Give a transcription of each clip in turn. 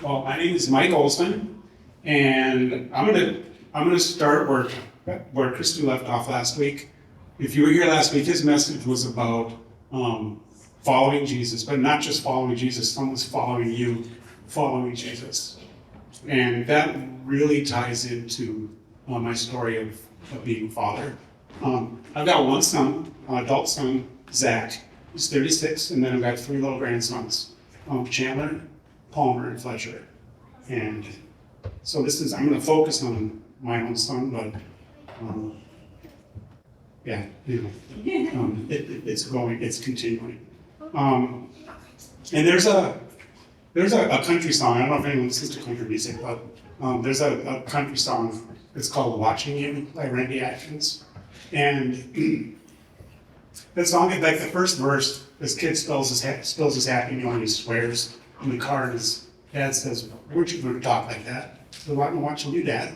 Well, my name is Mike Olson, and I'm gonna start where Christy left off last week. If you were here last week, his message was about following Jesus, but not just following Jesus. Someone was following you, following Jesus, and that really ties into my story of being a father. I've got one son, an adult son, Zach. He's 36, and then I've got 3 little grandsons, Chandler, Palmer, and Fletcher. And so I'm going to focus on my own son, but it's continuing. And there's a country song. I don't know if anyone listens to country music, but there's a country song. It's called "Watching You" by Randy Atkins, and that song, like the first verse, this kid spills his Happy Meal and he swears in the car, and his dad says, "Weren't you going to talk like that?" So, "Well, I'm watching you, Dad."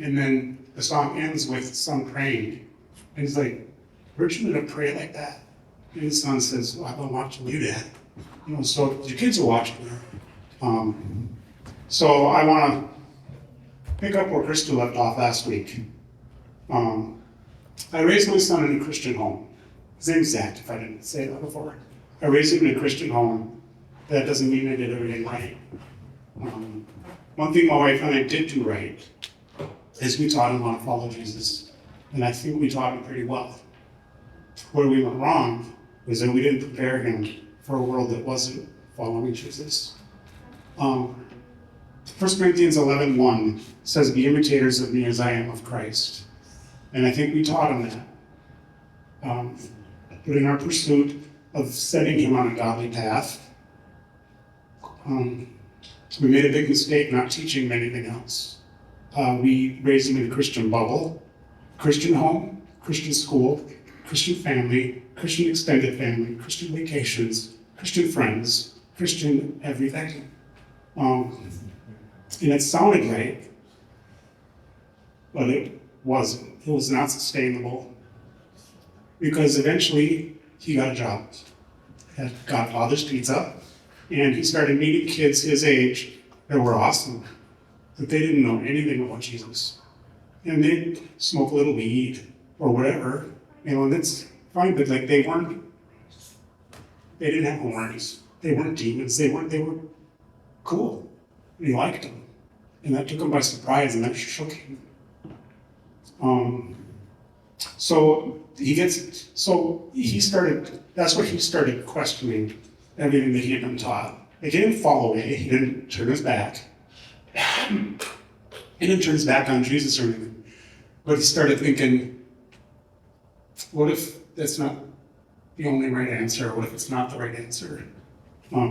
And then the song ends with son praying, and he's like, "Weren't you going to pray like that?" And his son says, "Well, I'm watching you, Dad." So your kids are watching you. So I want to pick up where Krista left off last week. I raised my son in a Christian home. His name's Zach, if I didn't say that before. I raised him in a Christian home. That doesn't mean I did everything right. One thing my wife and I did do right is we taught him how to follow Jesus. And I think we taught him pretty well. Where we went wrong was that we didn't prepare him for a world that wasn't following Jesus. 1 Corinthians 11:1 says, "Be imitators of me as I am of Christ." And I think we taught him that. But in our pursuit of setting him on a godly path, we made a big mistake not teaching him anything else. We raised him in a Christian bubble, Christian home, Christian school, Christian family, Christian extended family, Christian vacations, Christian friends, Christian everything. And it sounded right, but it wasn't. It was not sustainable. Because eventually he got a job at Godfather's Pizza, and he started meeting kids his age that were awesome, but they didn't know anything about Jesus. And they'd smoke a little weed or whatever, and it's fine, but like they didn't have horns, they weren't demons, they were cool. And he liked them. And that took him by surprise, and that shook him. That's where he started questioning everything that he had been taught. He didn't fall away, he didn't turn his back. He didn't turn his back on Jesus or anything. But he started thinking, what if that's not the only right answer? What if it's not the right answer?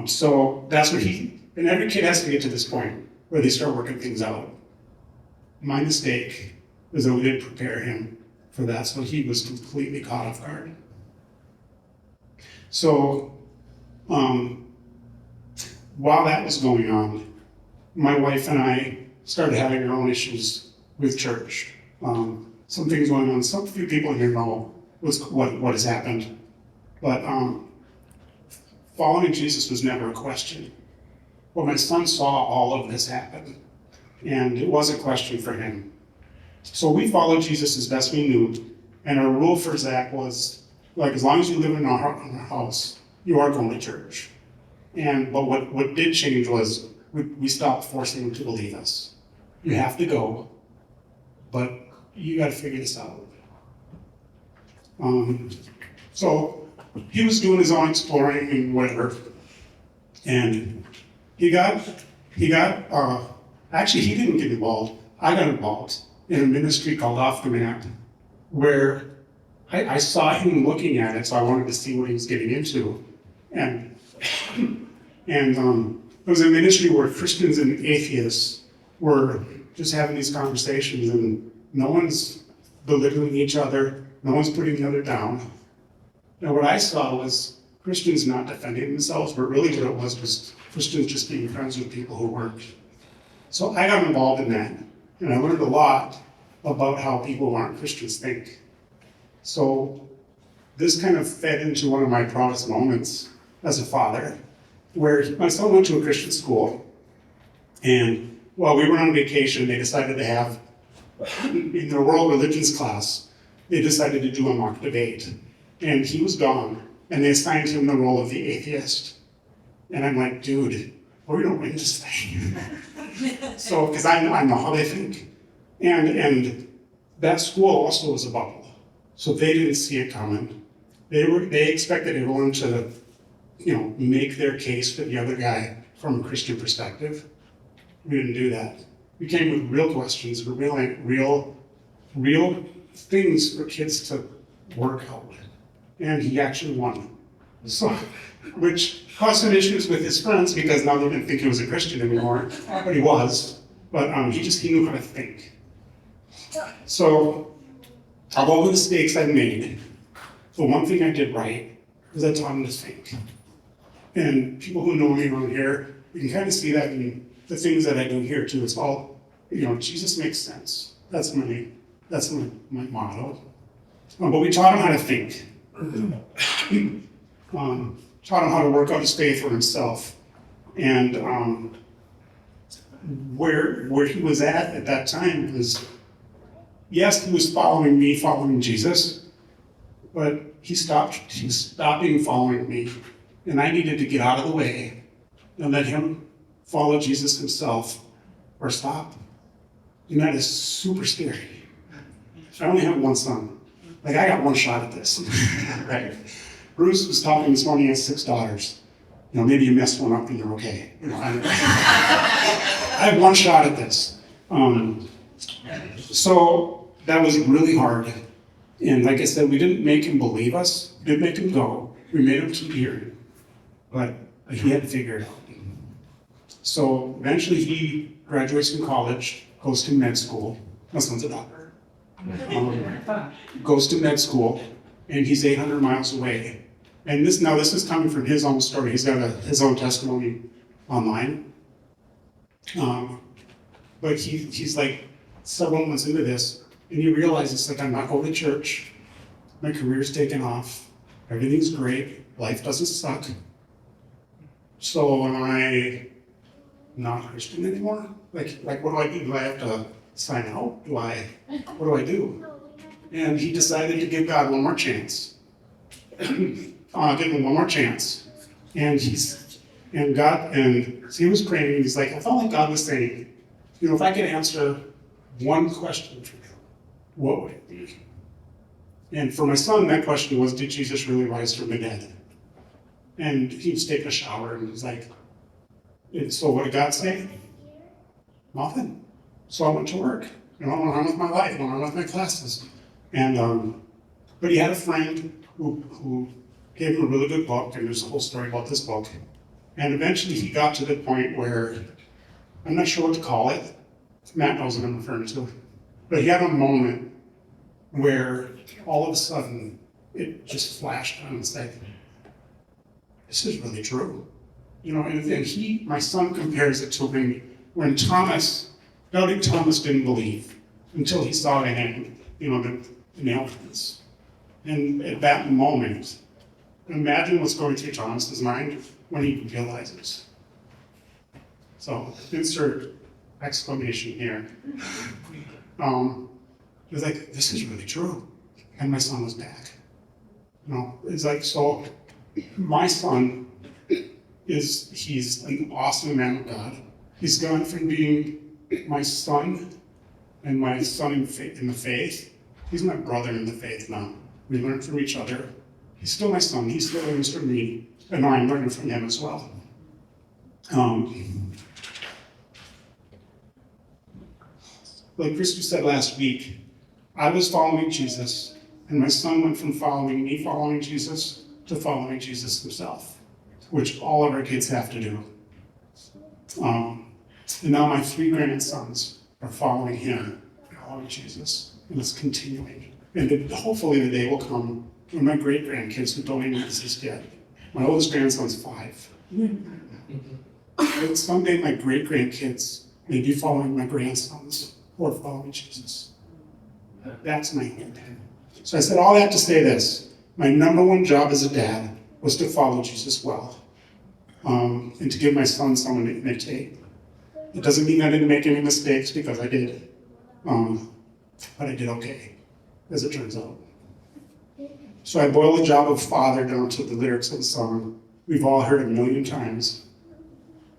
So that's what and every kid has to get to this point where they start working things out. My mistake was that we didn't prepare him for that, so he was completely caught off guard. So, while that was going on, my wife and I started having our own issues with church. Some things going on. Some few people here know what has happened, but following Jesus was never a question. Well, my son saw all of this happen, and it was a question for him. So we followed Jesus as best we knew, and our rule for Zach was, like, as long as you live in our house, you are going to church. But what did change was we stopped forcing him to believe us. You have to go, but you got to figure this out. So he was doing his own exploring and whatever, and actually he didn't get involved. I got involved in a ministry called Off the Map, where I saw him looking at it, so I wanted to see what he was getting into. And it was a ministry where Christians and atheists were just having these conversations, and no one's belittling each other, no one's putting the other down. Now what I saw was Christians not defending themselves, but really what it was Christians just being friends with people who weren't. So I got involved in that, and I learned a lot about how people who aren't Christians think. So this kind of fed into one of my proudest moments as a father, where my son went to a Christian school, And while we were on vacation, they decided to have, in their world religions class, they decided to do a mock debate. And he was gone, and they assigned him the role of the atheist. And I'm like, dude, we're gonna win this thing. So, because I know how they think. And that school also was a bubble. So they didn't see it coming. They expected everyone to, make their case for the other guy from a Christian perspective. We didn't do that. We came with real questions, real things for kids to work out. And he actually won. So, which caused some issues with his friends because now they didn't think he was a Christian anymore, but he was. But he knew how to think. So, of all the mistakes I made, the one thing I did right was I taught him to think. And people who know me around here, you can kind of see that in the things that I do here too. It's all, Jesus makes sense. That's my motto. But we taught him how to think. Taught him how to work out his faith for himself. And where he was at that time was, yes, he was following me, following Jesus, but he stopped following me. And I needed to get out of the way and let him follow Jesus himself or stop. And that is super scary. I only have one son. I got one shot at this. Right. Bruce was talking this morning, he has 6 daughters. Maybe you messed one up and you're okay. I have one shot at this. So that was really hard. And like I said, we didn't make him believe us. We didn't make him go. We made him keep hearing. But he had to figure it out. So eventually he graduates from college, goes to med school. My son's a doctor. Goes to med school, and he's 800 miles away. And this is coming from his own story. He's got his own testimony online. But he's like several months into this, and he realizes, I'm not going to church. My career's taken off. Everything's great. Life doesn't suck. So am I not Christian anymore? What do I do? Do I have to sign out? What do I do? And he decided to give God one more chance. Give him one more chance. And he was praying, and he's like, I felt like God was saying, if I could answer one question for you, what would it be? And for my son, that question was, did Jesus really rise from the dead? And he was taking a shower, and he was like, so what did God say? Nothing. So I went to work. I went on with my life. I went on with my classes. And but he had a friend who gave him a really good book, and there's a whole story about this book. And eventually he got to the point where, I'm not sure what to call it. Matt knows what I'm referring to. But he had a moment where all of a sudden it just flashed on him. It's like, this is really true. And my son compares it to when doubting Thomas didn't believe until he saw the hand, the nail prints. And at that moment, imagine what's going through Thomas's mind when he realizes. So, insert exclamation here. It was like, this is really true. And my son was back. It's like, so my son he's an awesome man of God. He's gone from being my son and my son in the faith. He's my brother in the faith now. We learn from each other. He's still my son. He still learns from me. And I'm learning from him as well. Like Christy said last week, I was following Jesus, and my son went from following Jesus, to following Jesus himself, which all of our kids have to do. And now my 3 grandsons are following him, following Jesus, and it's continuing. And hopefully the day will come when my great-grandkids who don't even exist yet, my oldest grandson's 5. But someday my great-grandkids may be following my grandsons who are following Jesus. That's my hope. So I said all that to say this. My number one job as a dad was to follow Jesus well, and to give my son someone to imitate. It doesn't mean I didn't make any mistakes, because I did. But I did okay, as it turns out. So I boil the job of father down to the lyrics of the song we've all heard a million times.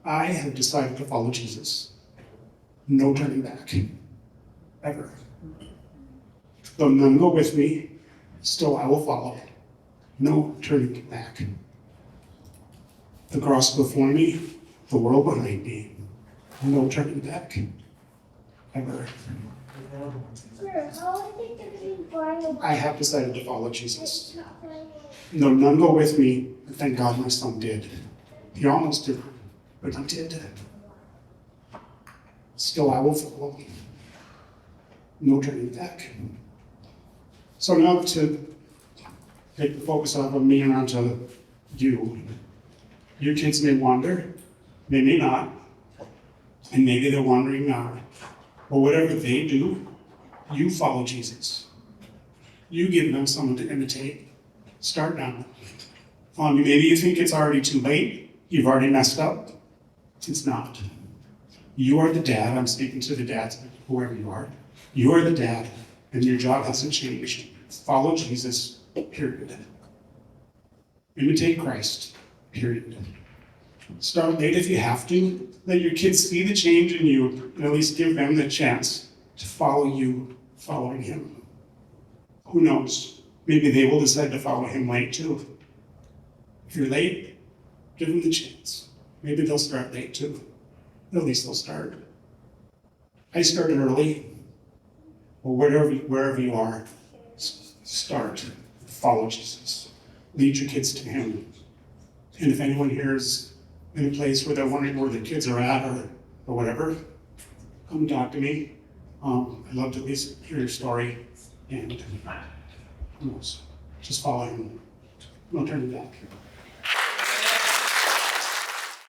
I have decided to follow Jesus. No turning back, ever. Though none go with me, still I will follow. No turning back. The cross before me, the world behind me. No turning back, ever. I have decided to follow Jesus. Though none go with me, and thank God my son did. He almost did, but he did. Still I will follow. No turning back. So now to take the focus off of me and onto you. Your kids may wander, they may not, and maybe they're wandering now. But whatever they do, you follow Jesus. You give them someone to imitate. Start now. Maybe you think it's already too late. You've already messed up. It's not. You are the dad. I'm speaking to the dads, whoever you are. You are the dad, and your job hasn't changed. Follow Jesus, period. Imitate Christ, period. Start late if you have to. Let your kids see the change in you, and at least give them the chance to follow you, following him. Who knows? Maybe they will decide to follow him late too. If you're late, give them the chance. Maybe they'll start late too. At least they'll start. I started early. Well, wherever you are, start. Follow Jesus. Lead your kids to him. And if anyone here is in a place where they're wondering where the kids are at or whatever, come talk to me. I'd love to at least hear your story, and who knows, just follow him. No turning back.